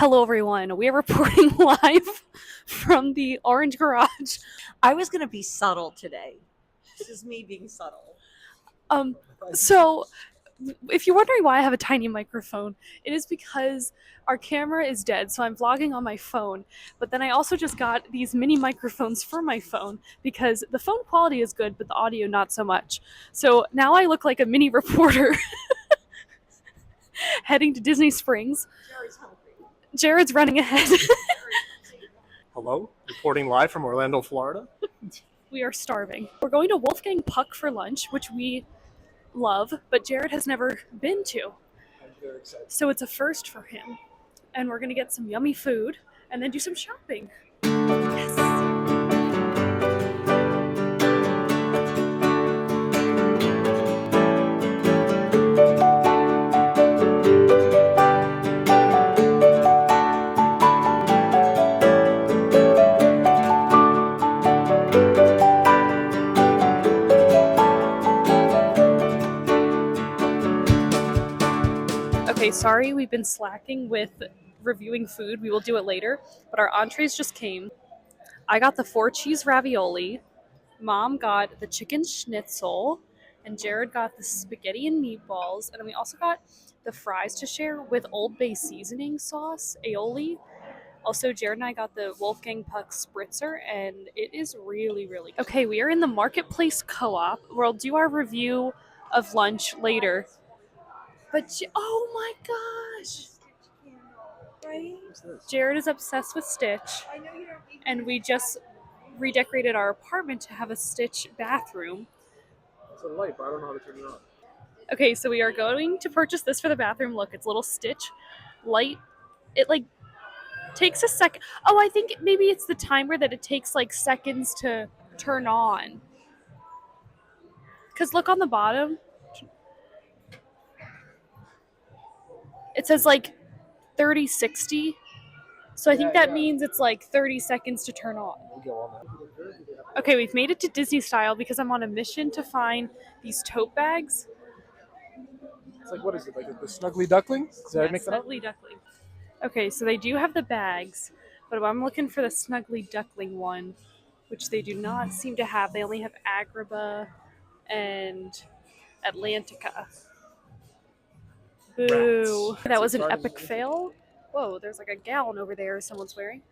Hello, everyone. We are reporting live from the Orange Garage. I was going to be subtle today. This is me being subtle. So, if you're wondering why I have a tiny microphone, it is because our camera is dead, so I'm vlogging on my phone. But then I also just got these mini microphones for my phone because the phone quality is good, but the audio not so much. So now I look like a mini reporter heading to Disney Springs. Jared's running ahead. Hello, reporting live from Orlando, Florida. We are starving. We're going to Wolfgang Puck for lunch, which we love, but Jared has never been to. I'm very excited. So it's a first for him. And we're going to get some yummy food and then do some shopping. Yes. Okay, sorry we've been slacking with reviewing food. We will do it later, but our entrees just came. I got the 4-cheese ravioli. Mom got the chicken schnitzel, and Jared got the spaghetti and meatballs, and then we also got the fries to share with Old Bay seasoning sauce, aioli. Also, Jared and I got the Wolfgang Puck spritzer, and it is really, really good. Okay, we are in the Marketplace Co-op. We'll do our review of lunch later. But, oh my gosh! Right? Jared is obsessed with Stitch, and we just redecorated our apartment to have a Stitch bathroom. It's a light, but I don't know how to turn it on. Okay, so we are going to purchase this for the bathroom. Look, it's a little Stitch light. It takes a second. Oh, I think maybe it's the timer that it takes seconds to turn on. Because look on the bottom. It says 30-60. So I think that means it's 30 seconds to turn on. We'll go on that. Okay, we've made it to Disney style because I'm on a mission to find these tote bags. It's what is it? The Snuggly Duckling? Did I make that up? Snuggly Duckling. Okay, so they do have the bags, but I'm looking for the Snuggly Duckling one, which they do not seem to have. They only have Agrabah and Atlantica. Boo. Rats. That was an epic fail. Whoa, there's a gown over there someone's wearing.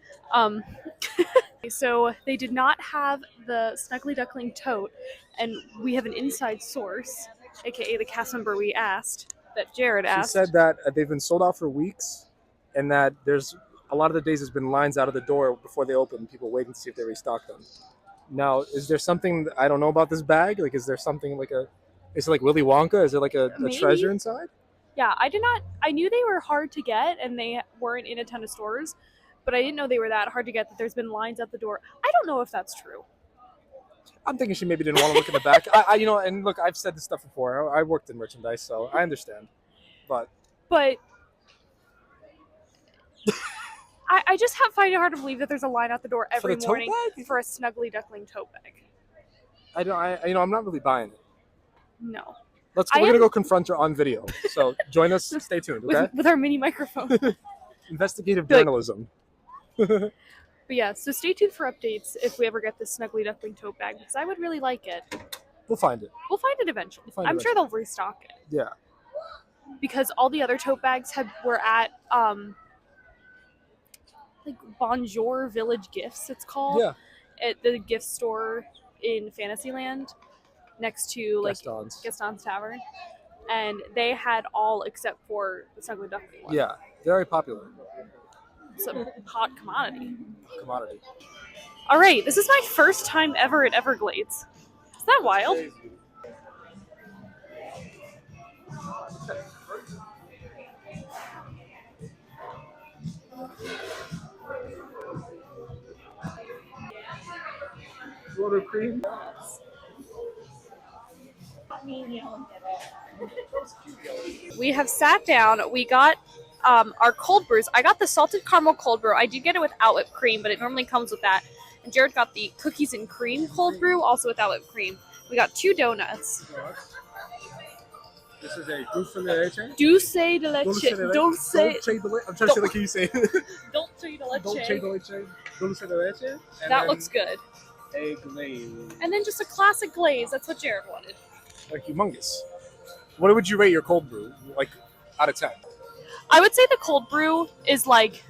So they did not have the Snuggly Duckling tote, and we have an inside source, aka the cast member we asked, that Jared asked. She said that they've been sold out for weeks, and that there's a lot of the days there's been lines out of the door before they open, people waiting to see if they restock them. Now, is there something I don't know about this bag? Is there something is it like Willy Wonka? Is it a treasure inside? Yeah, I knew they were hard to get and they weren't in a ton of stores, but I didn't know they were that hard to get that there's been lines at the door. I don't know if that's true. I'm thinking she maybe didn't want to look in the back. And look, I've said this stuff before. I worked in merchandise, so I understand. But I just find it hard to believe that there's a line out the door every morning for a Snuggly Duckling tote bag. I'm not really buying it. No. We're gonna go confront her on video. So join us. Stay tuned, okay? With our mini microphone. Investigative journalism. But yeah, so stay tuned for updates if we ever get this Snuggly Duckling tote bag, because I would really like it. We'll find it. We'll find it eventually. I'm sure they'll restock it. Yeah. Because all the other tote bags were at Bonjour Village Gifts, it's called. Yeah. At the gift store in Fantasyland, next to Gaston's Tavern, and they had all except for the Snuggly Duckling one. Yeah, very popular. It's a hot commodity. All right, this is my first time ever at Everglazed. Is that wild? Water cream. We have sat down. We got our cold brews. I got the salted caramel cold brew. I did get it without whipped cream, but it normally comes with that. And Jared got the cookies and cream cold brew, also without whipped cream. We got 2 donuts. This is a dulce de leche. Dulce de leche. Dulce de leche. Dulce. Dolce de leche. I'm trying to say like you say. Dulce de leche. Dolce de leche. Dulce de leche. And That then looks good. a glaze. And then just a classic glaze. That's what Jared wanted. Like humongous. What would you rate your cold brew? Like out of 10? I would say the cold brew is like,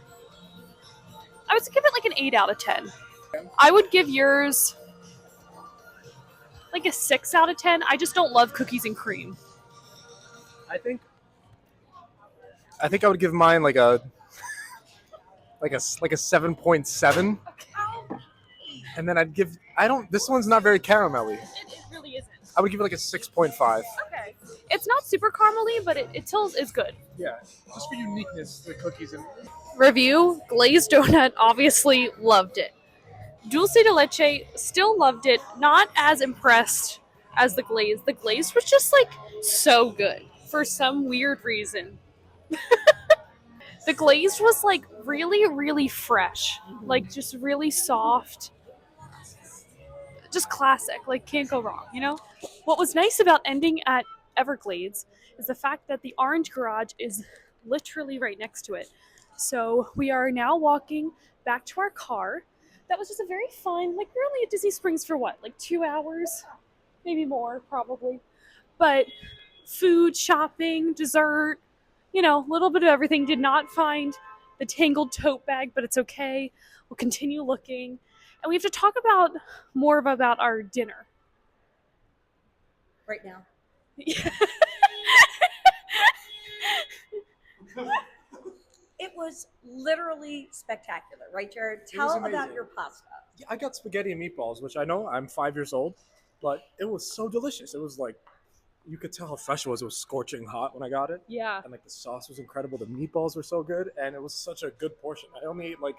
I would give it like an 8 out of 10. I would give yours like a 6 out of 10. I just don't love cookies and cream. I think I would give mine like a 7.7. And then I'd give this one's not very caramelly. It really isn't. I would give it like a 6.5. Okay. It's not super caramely, but it still is good. Yeah, just for uniqueness, the cookies and Review, glazed donut, obviously loved it. Dulce de leche, still loved it. Not as impressed as the glaze. The glaze was just like so good for some weird reason. The glaze was like really, really fresh. Like just really soft. Just classic. Like can't go wrong, you know? What was nice about ending at Everglazed is the fact that the orange garage is literally right next to it. So we are now walking back to our car. That was just a very fun, like we're only at Disney Springs for what, like 2 hours? Maybe more, probably. But food, shopping, dessert, you know, a little bit of everything. Did not find the tangled tote bag, but it's okay. We'll continue looking. And we have to talk about more about our dinner. Right now. It was literally spectacular, right, Jared? Tell about amazing. your pasta. Yeah, I got spaghetti and meatballs, which I know I'm 5 years old, but it was so delicious. It was like you could tell how fresh it was. It was scorching hot when I got it, Yeah. and like the sauce was incredible. The meatballs were so good, and it was such a good portion. I only ate like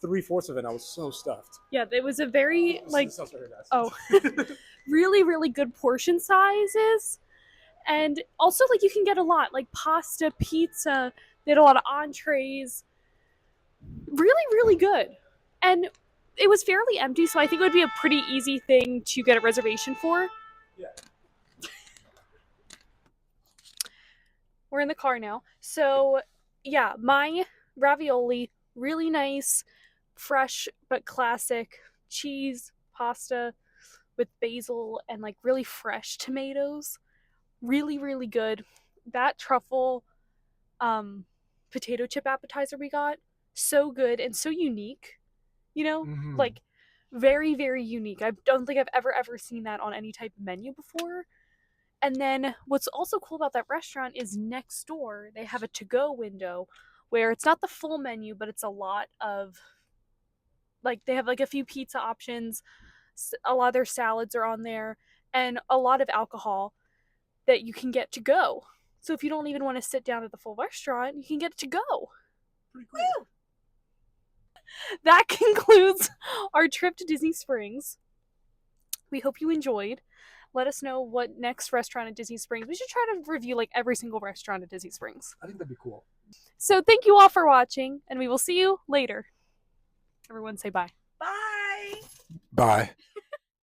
3/4 of it. And I was so stuffed. Yeah, it was a very like This sounds very nice. oh, really, really good portion sizes. And also like you can get a lot, like pasta, pizza, they had a lot of entrees. Really, really good. And it was fairly empty, so I think it would be a pretty easy thing to get a reservation for. Yeah. We're in the car now. So, yeah, my ravioli, really nice, fresh but classic cheese pasta with basil and like really fresh tomatoes. Really, really good. That truffle potato chip appetizer we got, so good and so unique. You know, Mhm. like very, very unique. I don't think I've ever seen that on any type of menu before. And then what's also cool about that restaurant is next door they have a to-go window where it's not the full menu, but it's a lot of like they have like a few pizza options, a lot of their salads are on there, and a lot of alcohol that you can get to go. So if you don't even want to sit down at the full restaurant, you can get it to go. Pretty cool. That concludes our trip to Disney Springs. We hope you enjoyed. Let us know what next restaurant at Disney Springs. We should try to review like every single restaurant at Disney Springs. I think that'd be cool. So thank you all for watching, and we will see you later. Everyone say bye. Bye. Bye.